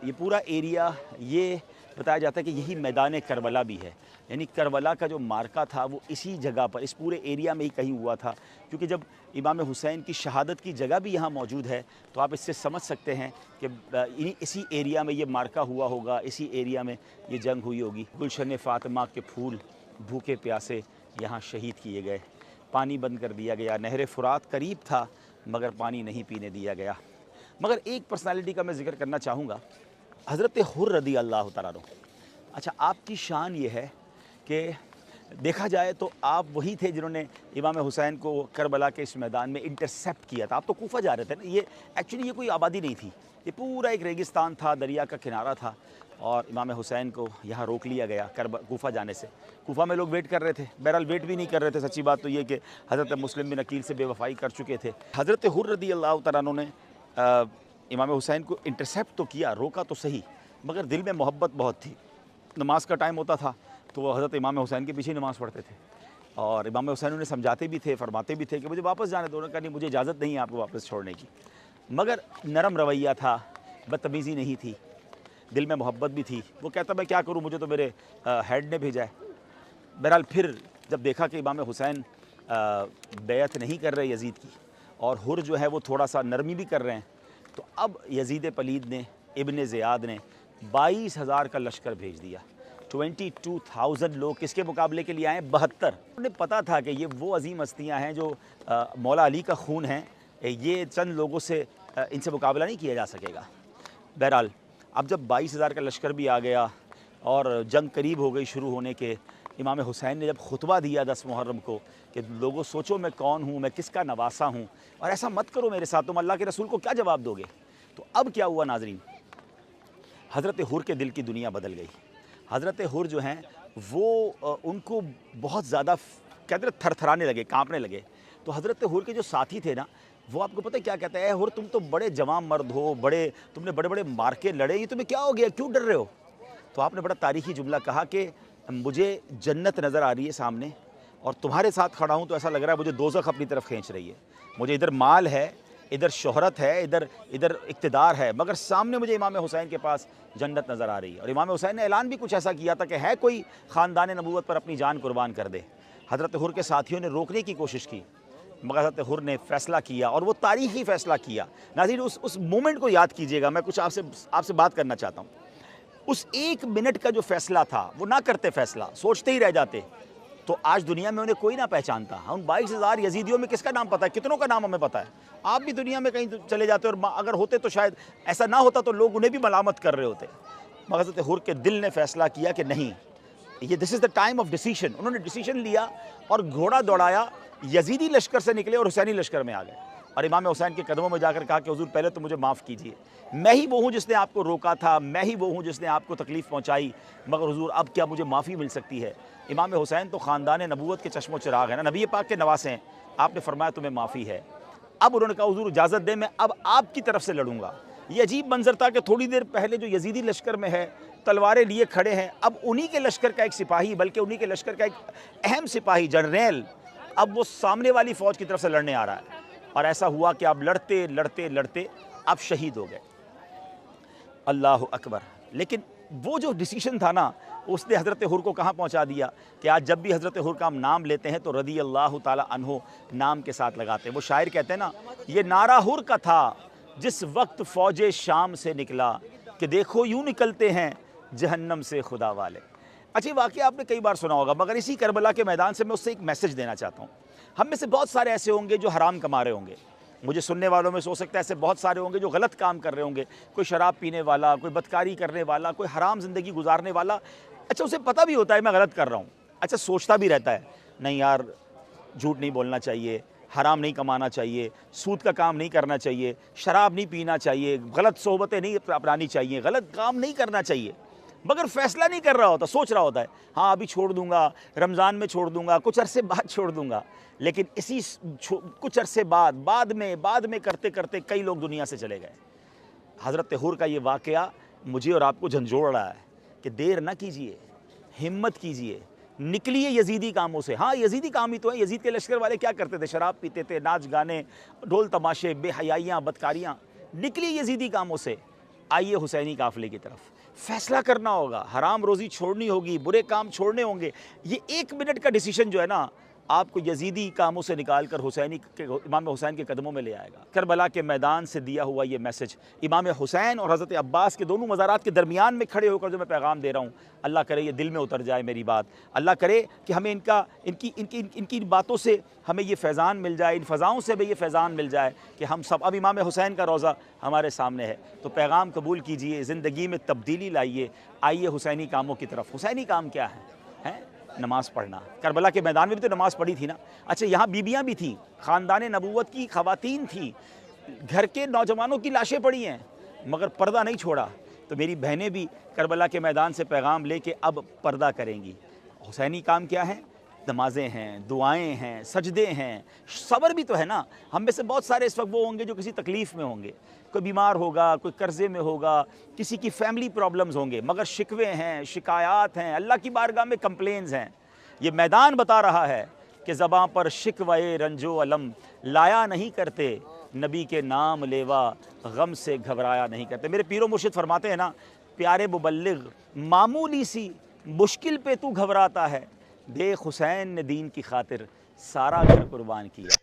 ये पूरा एरिया ये बताया जाता है कि यही मैदान करबला भी है, यानी करबला का जो मार्का था वो इसी जगह पर, इस पूरे एरिया में ही कहीं हुआ था। क्योंकि जब इमाम हुसैन की शहादत की जगह भी यहाँ मौजूद है तो आप इससे समझ सकते हैं कि इसी एरिया में ये मार्का हुआ होगा, इसी एरिया में ये जंग हुई होगी। गुलशन फ़ातिमा के फूल भूखे प्यासे यहाँ शहीद किए गए, पानी बंद कर दिया गया। नहर फ़ुरात करीब था मगर पानी नहीं पीने दिया गया। मगर एक पर्सनालिटी का मैं ज़िक्र करना चाहूँगा, हज़रत हुर रदी अल्लाह तआला अन्हु। अच्छा, आपकी शान ये है कि देखा जाए तो आप वही थे जिन्होंने इमाम हुसैन को करबला के इस मैदान में इंटरसेप्ट किया था। आप तो कूफा जा रहे थे ना, ये एक्चुअली ये कोई आबादी नहीं थी, ये पूरा एक रेगिस्तान था, दरिया का किनारा था और इमाम हुसैन को यहाँ रोक लिया गया कूफा जाने से। कूफा में लोग वेट कर रहे थे, बहरहाल वेट भी नहीं कर रहे थे। सच्ची बात तो ये कि हज़रत मुस्लिम बिन अकील से बेवफाई कर चुके थे। हज़रत हुर रदी अल्लाह तआला अन्हु ने इमाम हुसैन को इंटरसेप्ट तो किया, रोका तो सही, मगर दिल में मोहब्बत बहुत थी। नमाज का टाइम होता था तो वो हज़रत इमाम हुसैन के पीछे नमाज़ पढ़ते थे और इमाम हुसैन उन्हें समझाते भी थे, फरमाते भी थे कि मुझे वापस जाने दो। उन्होंने कहा नहीं, मुझे इजाज़त नहीं है आपको वापस छोड़ने की। मगर नरम रवैया था, बदतमीज़ी नहीं थी, दिल में मोहब्बत भी थी। वो कहता मैं क्या करूँ, मुझे तो मेरे हेड ने भेजा है। बहरहाल फिर जब देखा कि इमाम हुसैन बैअत नहीं कर रहे यजीद की और हुर जो है वो थोड़ा सा नरमी भी कर रहे हैं, तो अब यजीद पलीद ने, इब्न ज़ियाद ने 22,000 का लश्कर भेज दिया। 22,000 लोग किसके मुकाबले के लिए आए? 72। उन्हें पता था कि ये वो अजीम हस्तियाँ हैं जो मौला अली का खून है, ये चंद लोगों से इनसे मुकाबला नहीं किया जा सकेगा। बहरहाल अब जब 22,000 का लश्कर भी आ गया और जंग करीब हो गई शुरू होने के, इमाम हुसैन ने जब खुतबा दिया 10 मुहर्रम को कि लोगों सोचो मैं कौन हूँ, मैं किसका नवासा हूँ और ऐसा मत करो मेरे साथ, तुम अल्लाह के रसूल को क्या जवाब दोगे। तो अब क्या हुआ नाज़रीन, हज़रत हुर के दिल की दुनिया बदल गई। हज़रत हुर जो हैं वो उनको बहुत ज़्यादा कहते थरथराने लगे, काँपने लगे। तो हज़रत हुर के जो साथी थे ना, वो आपको पता है क्या कहते हैं? हुर तुम तो बड़े जवान मर्द हो, तुमने बड़े बड़े मार्के लड़े, ये तुम्हें क्या हो गया, क्यों डर रहे हो? तो आपने बड़ा तारीख़ी जुमला कहा कि मुझे जन्नत नज़र आ रही है सामने और तुम्हारे साथ खड़ा हूँ तो ऐसा लग रहा है मुझे दोज़ख अपनी तरफ खींच रही है। मुझे इधर माल है, इधर शोहरत है, इधर इक़्तिदार है, मगर सामने मुझे इमाम हुसैन के पास जन्नत नज़र आ रही है। और इमाम हुसैन ने ऐलान भी कुछ ऐसा किया था कि है कोई ख़ानदान नबूवत पर अपनी जान कुर्बान कर दे। हज़रत हुर के साथियों ने रोकने की कोशिश की मगर हज़रत हुर ने फ़ैसला किया और वो तारीख़ी फ़ैसला किया। नाज़रीन उस मोमेंट को याद कीजिएगा, मैं कुछ आपसे बात करना चाहता हूँ। उस 1 मिनट का जो फ़ैसला था, वो ना करते फ़ैसला, सोचते ही रह जाते, तो आज दुनिया में उन्हें कोई ना पहचानता। उन 22,000 यजीदियों में किसका नाम पता है? कितनों का नाम हमें पता है? आप भी दुनिया में कहीं चले जाते और अगर होते तो शायद ऐसा ना होता तो लोग उन्हें भी मलामत कर रहे होते। मगर हज़रत हुर के दिल ने फ़ैसला किया कि नहीं, ये this is the time of decision. उन्होंने डिसीजन लिया और घोड़ा दौड़ाया, यजीदी लश्कर से निकले और हुसैनी लश्कर में आ गए और इमाम हुसैन के कदमों में जाकर कहा कि हुज़ूर पहले तो मुझे माफ़ कीजिए, मैं ही वो हूँ जिसने आपको रोका था, मैं ही वो हूँ जिसने आपको तकलीफ़ पहुँचाई, मगर हुज़ूर अब क्या मुझे माफ़ी मिल सकती है? इमाम हुसैन तो ख़ानदान नबूवत के चश्मो चिराग है ना, नबी पाक के नवासे हैं, आपने फरमाया तुम्हें माफ़ी है। अब उन्होंने कहा हुज़ूर इजाज़त दें, मैं अब आपकी तरफ से लड़ूंगा। ये अजीब मंजर था कि थोड़ी देर पहले जो यजीदी लश्कर में है, तलवारें लिए खड़े हैं, अब उन्हीं के लश्कर का एक सिपाही, बल्कि उन्हीं के लश्कर का एक अहम सिपाही जनरल, अब वो सामने वाली फ़ौज की तरफ से लड़ने आ रहा है। और ऐसा हुआ कि आप लड़ते लड़ते लड़ते आप शहीद हो गए। अल्लाह अकबर। लेकिन वो जो डिसीजन था ना, उसने हज़रत हुर को कहाँ पहुँचा दिया कि आज जब भी हज़रत हुर का हम नाम लेते हैं तो रदी अल्लाह ताला अन्हो नाम के साथ लगाते हैं। वो शायर कहते हैं ना, ये नारा हुर का था जिस वक्त फ़ौज शाम से निकला कि देखो यूँ निकलते हैं जहन्नम से खुदा वाले। अच्छा, वाक़या आपने कई बार सुना होगा, मगर इसी करबला के मैदान से मैं उससे एक मैसेज देना चाहता हूँ। हम में से बहुत सारे ऐसे होंगे जो हराम कमा रहे होंगे, मुझे सुनने वालों में हो सकता है ऐसे बहुत सारे होंगे जो गलत काम कर रहे होंगे, कोई शराब पीने वाला, कोई बदकारी करने वाला, कोई हराम ज़िंदगी गुजारने वाला। अच्छा, उसे पता भी होता है मैं गलत कर रहा हूँ, अच्छा सोचता भी रहता है नहीं यार, झूठ नहीं बोलना चाहिए, हराम नहीं कमाना चाहिए, सूद का काम नहीं करना चाहिए, शराब नहीं पीना चाहिए, गलत सोहबतें नहीं अपनानी चाहिए, गलत काम नहीं करना चाहिए, मगर फ़ैसला नहीं कर रहा होता, सोच रहा होता है हाँ अभी छोड़ दूंगा, रमज़ान में छोड़ दूंगा, कुछ अरसे बाद छोड़ दूंगा। लेकिन इसी कुछ अरसे बाद में करते करते कई लोग दुनिया से चले गए। हज़रत हुर का ये वाक़या मुझे और आपको झंझोड़ रहा है कि देर ना कीजिए, हिम्मत कीजिए, निकलिए यजीदी कामों से। हाँ, यजीदी काम ही तो है। यजीद के लश्कर वाले क्या करते थे? शराब पीते थे, नाच गाने, ढोल तमाशे, बेहयाइयाँ, बदकारियाँ। निकलिए यजीदी कामों से, आइए हुसैनी काफ़िले की तरफ। फ़ैसला करना होगा, हराम रोज़ी छोड़नी होगी, बुरे काम छोड़ने होंगे। ये 1 मिनट का डिसीजन जो है ना, आपको यजीदी कामों से निकाल कर हुसैनी के इमाम हुसैन के कदमों में ले आएगा। करबला के मैदान से दिया हुआ ये मैसेज इमाम हुसैन और हज़रत अब्बास के दोनों मज़ारात के दरमियान में खड़े होकर जो मैं पैगाम दे रहा हूँ, अल्लाह करे ये दिल में उतर जाए मेरी बात। अल्लाह करे कि हमें इनकी बातों से हमें ये फैज़ान मिल जाए, इन फ़ज़ाओं से हमें ये फैज़ान मिल जाए कि हम सब, अब इमाम हुसैन का रोज़ा हमारे सामने है, तो पैगाम कबूल कीजिए, ज़िंदगी में तब्दीली लाइए, आइए हुसैनी कामों की तरफ। हुसैनी काम क्या है? नमाज़ पढ़ना। करबला के मैदान में भी तो नमाज़ पढ़ी थी ना। अच्छा, यहाँ बीबियाँ भी थीं, ख़ानदान नबूवत की ख़वातीन थीं, घर के नौजवानों की लाशें पड़ी हैं, मगर पर्दा नहीं छोड़ा। तो मेरी बहनें भी करबला के मैदान से पैगाम लेके अब पर्दा करेंगी। हुसैनी काम क्या है? नमाज़ें हैं, दुआएँ हैं, सजदे हैं, सब्र भी तो है ना। हम में से बहुत सारे इस वक्त वो होंगे जो किसी तकलीफ़ में होंगे, कोई बीमार होगा, कोई कर्ज़े में होगा, किसी की फैमिली प्रॉब्लम्स होंगे, मगर शिकवे हैं, शिकायत हैं, अल्लाह की बारगाह में कंप्लेंट्स हैं। ये मैदान बता रहा है कि ज़बां पर शिकवे रंजो अलम लाया नहीं करते, नबी के नाम लेवा गम से घबराया नहीं करते। मेरे पीरो मुर्शिद फरमाते हैं ना, प्यारे मुबल्लिग मामूली सी मुश्किल पे तू घबराता है, देख हुसैन ने दीन की खातिर सारा घर कुर्बान किया।